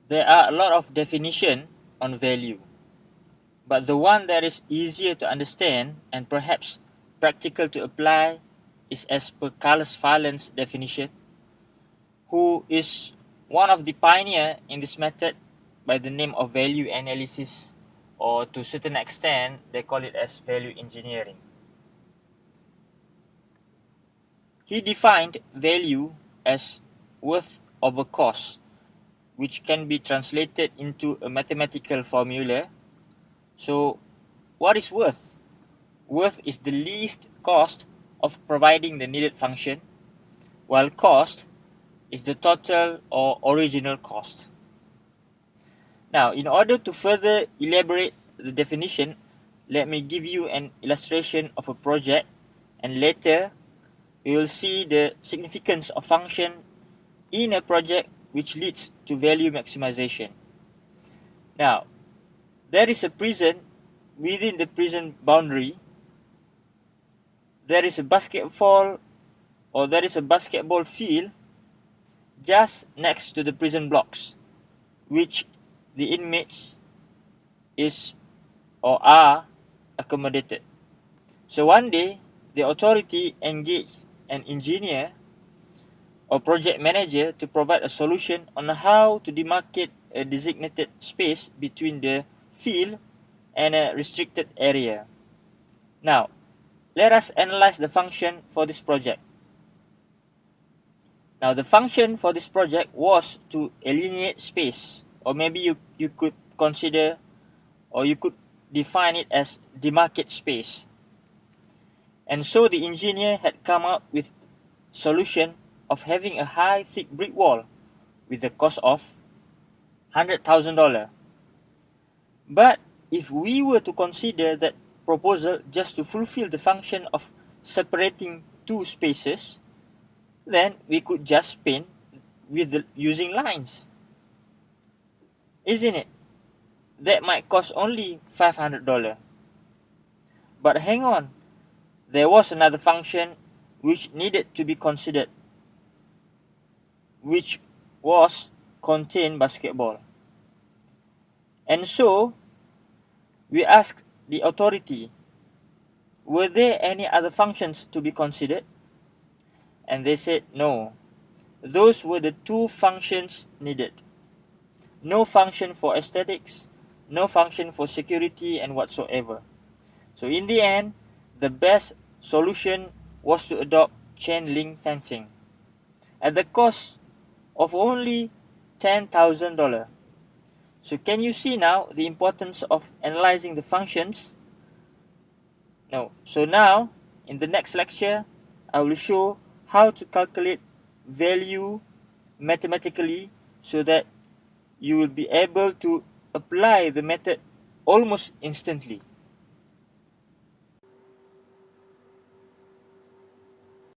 There are a lot of definition on value, but the one that is easier to understand and perhaps practical to apply is as per Carlos Phalen's definition, who is one of the pioneer in this method by the name of value analysis, or to a certain extent they call it as value engineering. He defined value as worth over cost, which can be translated into a mathematical formula. So, what is worth? Worth is the least cost of providing the needed function, while cost is the total or original cost. Now, in order to further elaborate the definition, let me give you an illustration of a project, and later we will see the significance of function in a project which leads to value maximization. Now, there is a prison. Within the prison boundary, there is a basketball field just next to the prison blocks, which the inmates are accommodated. So one day, the authority engaged an engineer or project manager to provide a solution on how to demarcate a designated space between the field and a restricted area. Now, let us analyze the function for this project. Now, the function for this project was to alienate space, or maybe you could consider, or you could define it as demarcate space. And so the engineer had come up with solution of having a high, thick brick wall with the cost of $100,000. But if we were to consider that proposal just to fulfill the function of separating two spaces, then we could just paint using lines. Isn't it? That might cost only $500. But hang on, there was another function which needed to be considered, which was contain basketball. And so, we asked the authority, were there any other functions to be considered? And they said no. Those were the two functions needed. No function for aesthetics, no function for security and whatsoever. So in the end, the best solution was to adopt chain link fencing at the cost of only $10,000. So can you see now the importance of analyzing the functions? No. So now, in the next lecture, I will show how to calculate value mathematically so that you will be able to apply the method almost instantly.